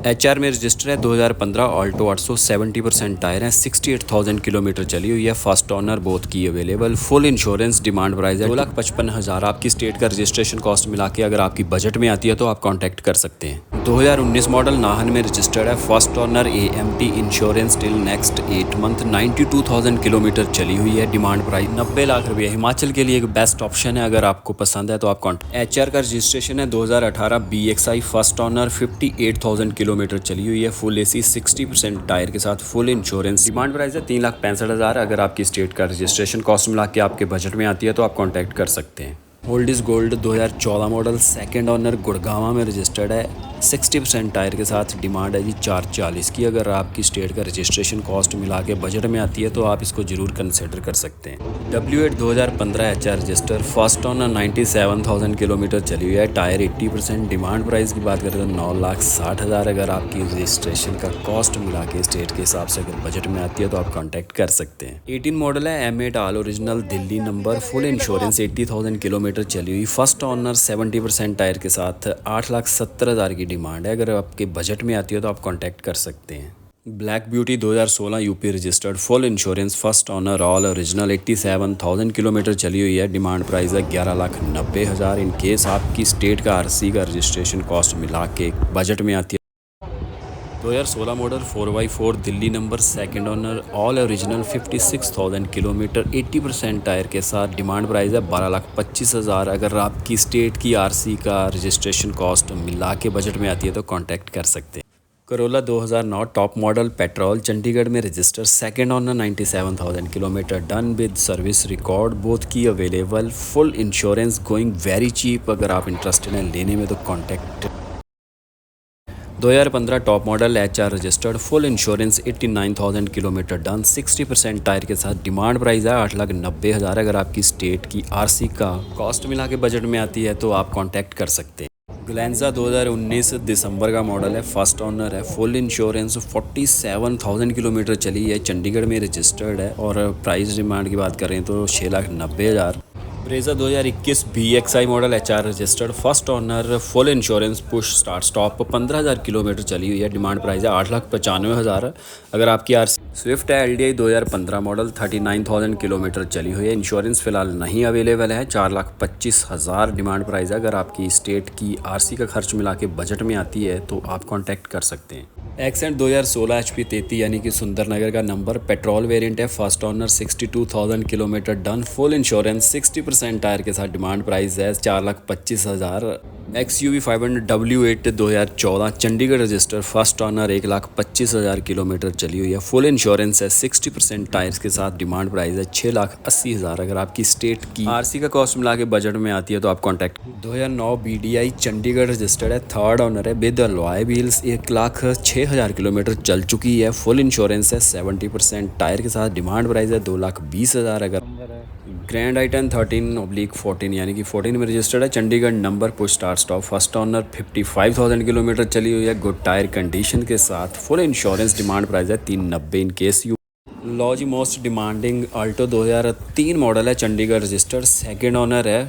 HR में register है 2015 Alto 800 70% tyre है 68,000 किलोमीटर चली हुई है। First owner both key available, full insurance, demand price है 2,55,000। आपकी स्टेट का रजिस्ट्रेशन कॉस्ट मिला के अगर आपकी बजट में आती है तो आप कॉन्टैक्ट कर सकते हैं। 2019 मॉडल नाहन में रजिस्टर्ड है। First owner AMT insurance till next 8 month 92,000 kilometre चली हुई है। डिमांड प्राइस 90 लाख रुपये। हिमाचल के लिए एक बेस्ट ऑप्शन है, अगर आपको पसंद है तो आप कॉन्टैक्ट। HR का रजिस्ट्रेशन है 2018 BXI। फर्स्ट ओनर 58,000 किलोमीटर चली हुई है। फुल AC 60% टायर के साथ, फुल इंश्योरेंस। डिमांड प्राइस है 3,65,000। अगर आपकी स्टेट का रजिस्ट्रेशन कॉस्ट मिला के आपके बजट में आती है तो आप कॉन्टैक्ट कर सकते हैं। Old is gold 2014 model, second owner Gurgaon में रजिस्टर्ड है। 60% टायर के साथ, डिमांड है जी 440 की। अगर आपकी स्टेट का रजिस्ट्रेशन कॉस्ट मिला के बजट में आती है तो आप इसको ज़रूर कंसिडर कर सकते हैं। W8 2015 HR register. First owner 97,000 kilometre चली हुई है। टायर 80%। डिमांड प्राइस की बात करें तो 9,60,000। अगर आपकी रजिस्ट्रेशन का कॉस्ट मिला के स्टेट के हिसाब से अगर बजट में आती है तो आप कॉन्टैक्ट कर सकते हैं। 18 मॉडल है M8 all original Delhi number, full insurance, 80,000 kilometre चली हुई। फर्स्ट ओनर 70% टायर के साथ, 8,70,000 की डिमांड है। अगर आपके बजट में आती है तो आप कांटेक्ट कर सकते हैं। Black beauty 2016 UP registered, full insurance, first owner, all original, 87,000 kilometre चली हुई है। डिमांड प्राइस है 11,90,000। इन केस आपकी स्टेट का RC का रजिस्ट्रेशन कॉस्ट मिला के बजट में आती है। 2016 model 4x4 Delhi number, second owner, all original, 56,000 kilometre, 80% tyre के साथ। डिमांड प्राइस है 12,25,000। अगर आपकी स्टेट की RC का रजिस्ट्रेशन कॉस्ट मिला के बजट में आती है तो कांटेक्ट कर सकते हैं। Corolla 2009 top model petrol, Chandigarh में register, second owner, 97,000 kilometre, done with service record, both key available, full insurance, going very cheap. अगर आप इंटरेस्टेड हैं लेने में तो contact. 2015 top model HR registered, full insurance, 89,000 kilometre, done 60% tyre के साथ। Demand price है 8,90,000। अगर आपकी स्टेट की RC का कॉस्ट मिला के बजट में आती है तो आप कांटेक्ट कर सकते हैं। ग्लेंजा 2019 दिसंबर का मॉडल है। फर्स्ट ओनर है, फुल इंश्योरेंस, 47,000 किलोमीटर चली है। चंडीगढ़ में रजिस्टर्ड है और प्राइस डिमांड की बात करें तो 6,90,000। Brezza 2021 BXI model HR registered, first owner, full insurance, push start stop, 15,000 kilometre चली हुई है। डिमांड प्राइस है 8,95,000। अगर आपकी RC। स्विफ्ट है LDI 2015 मॉडल, 39,000 किलोमीटर चली हुई है। इंश्योरेंस फिलहाल नहीं अवेलेबल है, 4,25,000 डिमांड प्राइस है। अगर आपकी स्टेट की RC का खर्च मिला के बजट में आती है तो आप कॉन्टैक्ट कर सकते हैं। एक्सेंट 2016 HP 33 यानी कि सुंदरनगर का नंबर, पेट्रोल वेरिएंट है। First owner, 62,000 kilometre, done, full insurance, 60% tyre के साथ। डिमांड प्राइस है 4,25,000। XUV 500 W8 2014 Chandigarh register, first owner, 1,25,000 kilometre चली हुई है। फुल इंश्योरेंस है, 60% टायर्स के साथ। डिमांड प्राइस है 6,80,000। अगर आपकी स्टेट की RC का कॉस्ट मिला के बजट में आती है तो आप कॉन्टैक्ट। 2009 BDI चंडीगढ़ रजिस्टर्ड है, थर्ड ओनर है, विद अलॉय व्हील्स, 1,06,000 किलोमीटर चल चुकी है। फुल इंश्योरेंस है, 70% टायर के साथ। डिमांड प्राइस है 2,20,000। अगर ग्रैंड I-10 13/14 यानी कि 14 में रजिस्टर्ड है, Chandigarh number, push start stop, first owner, 55,000 kilometre चली हुई है, गुड टायर कंडीशन के साथ, फुल इंश्योरेंस। डिमांड प्राइस है 390 in case you. Logy most demanding Alto 2003 model है, चंडीगढ़ रजिस्टर्ड, सेकेंड ओनर है,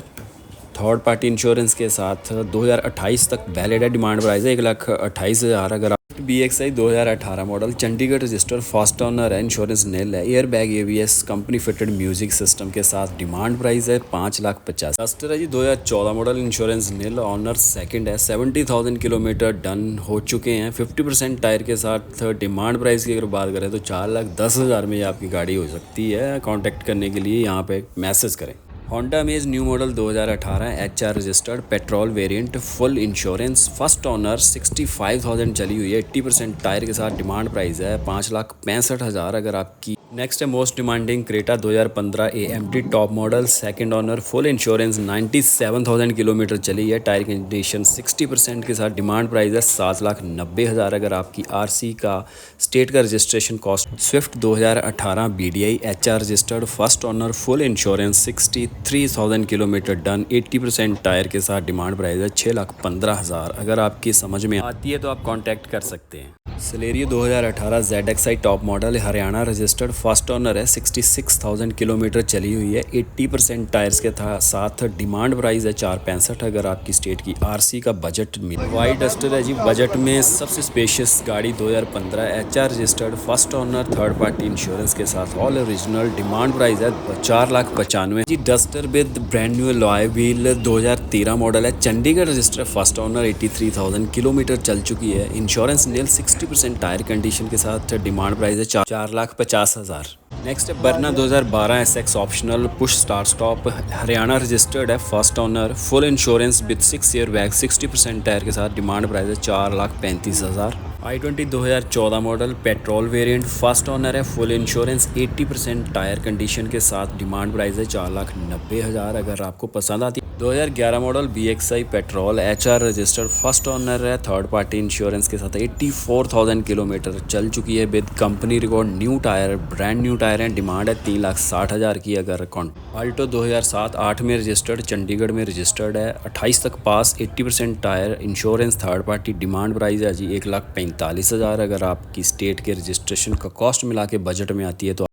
थर्ड पार्टी इंश्योरेंस के साथ, 2028 तक वैलिड है। डिमांड प्राइस है 1,28,000। अगर आप BXI 2018 model, Chandigarh register, first owner है, इंश्योरेंस नील है, air bag ABS company fitted music system के साथ। डिमांड प्राइस है 5,50,000। डस्टर है जी 2014 मॉडल, इंश्योरेंस नील, ऑनर सेकंड है, 70,000 किलोमीटर डन हो चुके हैं, 50% टायर के साथ। डिमांड प्राइस की अगर बात करें तो 4,10,000 में ये आपकी गाड़ी हो सकती है। कॉन्टैक्ट करने के लिए यहाँ पे मैसेज करें। Honda amaze new model 2018 HR registered, petrol variant, full insurance, first owner, 65,000 चली हुई है, 80% टायर के साथ। डिमांड प्राइस है 5,65,000। अगर आपकी नेक्स्ट है most demanding Creta 2015 AMT top model, second owner, full insurance, 97,000 kilometre चली है, टायर कंडीशन 60% के साथ। डिमांड प्राइस है 7,90,000। अगर आपकी RC का स्टेट का registration cost. Swift 2018 BDI HR registered, first owner, full insurance, 63,000 kilometre done, 80% tyre के साथ। डिमांड प्राइस है 6,15,000। अगर आपकी समझ में आती है तो आप कॉन्टैक्ट कर सकते हैं। Celerio 2018 ZXi top model Haryana registered first owner है। 66,000 किलोमीटर चली हुई है। 80% टायर्स के साथ डिमांड प्राइस है 465। अगर आपकी स्टेट की आरसी का बजट मिले। वाइट डस्टर है जी, बजट में सबसे स्पेशियस गाड़ी 2015 HR registered first owner third party insurance के साथ ऑल ओरिजिनल। डिमांड प्राइस है 4,95,000 ji. Duster with brand new alloy wheel 2013 model है। Chandigarh registered first owner 83,000 kilometre चल चुकी है। इंश्योरेंस नील 60% टायर कंडीशन के साथ। डिमांड प्राइस है 4,50,000। नेक्स्ट है Verna 2012 SX optional push start stop Haryana registered है first owner full insurance with 6 airbag 60% tyre के साथ। डिमांड प्राइस है 4,35,000। i20 2014 model petrol variant first owner है फुल इंश्योरेंस 80% टायर कंडीशन के साथ। डिमांड प्राइस है 4,90,000। अगर आपको पसंद आती 2011 model BXI petrol HR registered first owner है थर्ड पार्टी इंश्योरेंस के साथ। 84,000 किलोमीटर चल चुकी है with company record new tyre brand new tyre है। डिमांड है 3,60,000 की। अगर अल्टो 2007 8 में रजिस्टर्ड चंडीगढ़ में रजिस्टर्ड है 28 तक पास 80% tyre insurance third party. Demand price है जी 1,45,000। अगर आपकी स्टेट के रजिस्ट्रेशन का कॉस्ट मिला के बजट में आती है तो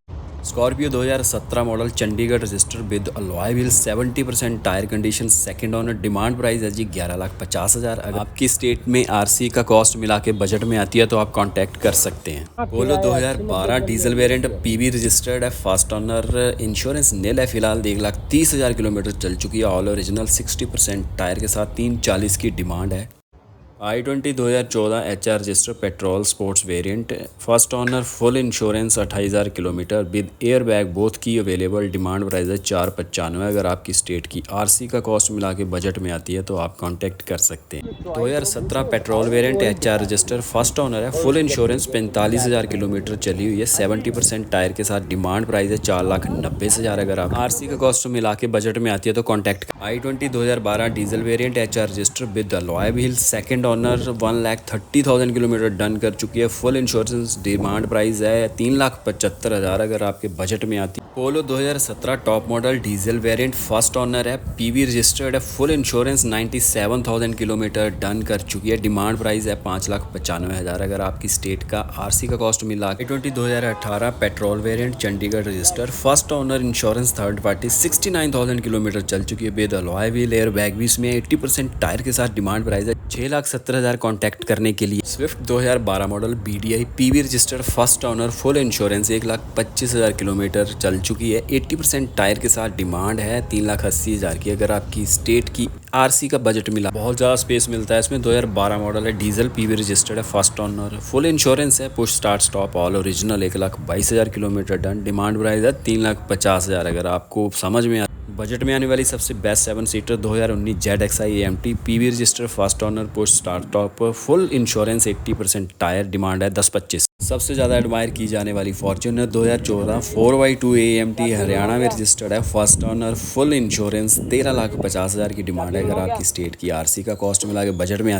Scorpio 2017 model Chandigarh register with alloy wheel 70% tyre condition second owner. Demand price है जी 11,50,000। अगर आपकी स्टेट में आरसी का कॉस्ट मिला के बजट में आती है तो आप कांटेक्ट कर सकते हैं। पोलो 2012 डीजल वेरिएंट PV रजिस्टर्ड है फर्स्ट ओनर। इंश्योरेंस नील है फिलहाल 1,30,000 किलोमीटर चल चुकी है। ऑल ओरिजिनल 60% टायर के साथ 340 की डिमांड है। i20 2014 HR register petrol sports variant first owner full insurance 28,000 kilometre with air bag both key available. Demand price है 4,95। अगर आपकी स्टेट की आरसी का कॉस्ट मिला के बजट में आती है तो आप कांटेक्ट कर सकते हैं। 2017 petrol variant HR register first owner है फुल इंश्योरेंस 45,000 किलोमीटर चली हुई है 70% टायर के साथ। डिमांड प्राइस है 4,90,000। अगर आप आरसी का कॉस्ट मिला के बजट में आती है तो contact. i20 2012 diesel variant HR register with alloy wheel second honour 1,30,000 kilometre done कर चुकी है फुल इंश्योरेंस। डिमांड प्राइस है 3,75,000। अगर आपके बजट में आती है। पोलो 2017 top model diesel variant first owner है PV रजिस्टर्ड है फुल इंश्योरेंस 97,000 किलोमीटर डन कर चुकी है। डिमांड प्राइस है 5,95,000। अगर आपकी स्टेट का आरसी का कॉस्ट मिला के 2018 petrol variant Chandigarh register first owner insurance third party 69,000 kilometre चल चुकी है with alloy wheel air bag भी इसमें 80% टायर के साथ। डिमांड प्राइस है 6,70,000। कॉन्टैक्ट करने के लिए। Swift 2012 model BDI PV registered first owner full insurance 1,25,000 kilometre चल चुकी है 80% टायर के साथ। डिमांड है 3,80,000 की। अगर आपकी स्टेट की आरसी का बजट मिला बहुत ज़्यादा स्पेस मिलता है इसमें। 2012 मॉडल है डीजल PV रजिस्टर्ड है फर्स्ट ऑनर फुल इंश्योरेंस है push start stop all original 1,22,000 kilometre done. Demand price है 3,50,000। अगर आपको समझ में बजट में आने वाली सबसे best 7 seater 2019 ZXi AMT PV register first owner push start top full insurance 80% tyre. Demand है 10,25। सबसे ज़्यादा एडमायर की जाने वाली फॉर्च्यूनर 2014 4x2 AMT हरियाणा में रजिस्टर्ड है फर्स्ट ऑनर फुल इंश्योरेंस 13,50,000 की डिमांड है। अगर आपकी स्टेट की आरसी का कॉस्ट मिला के बजट में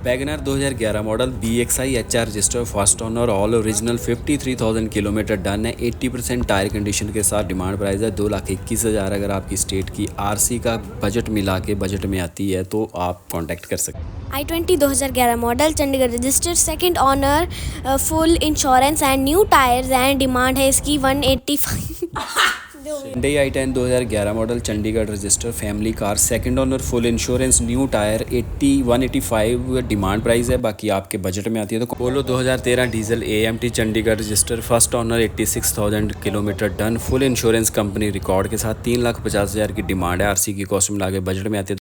Wagner 2011 model BXI HR register first owner all original 53,000 kilometre done है 80% टायर कंडीशन के साथ। डिमांड प्राइस है 2,21,000। अगर आपकी स्टेट की आरसी का बजट मिला के बजट में आती है तो आप कांटेक्ट कर सकते हैं। i20 2011 model Chandigarh registered second honour full insurance and new tyres and demand है इसकी 185। Hyundai i10 2011 model Chandigarh register family car second owner full insurance new tyre 185 demand price है। बाकी आपके बजट में आती है तो पोलो 2013 diesel AMT Chandigarh register first owner 86,000 kilometre done full insurance company record के साथ 3,50,000 की डिमांड है। आरसी की कॉस्ट मिला के बजट में आती है।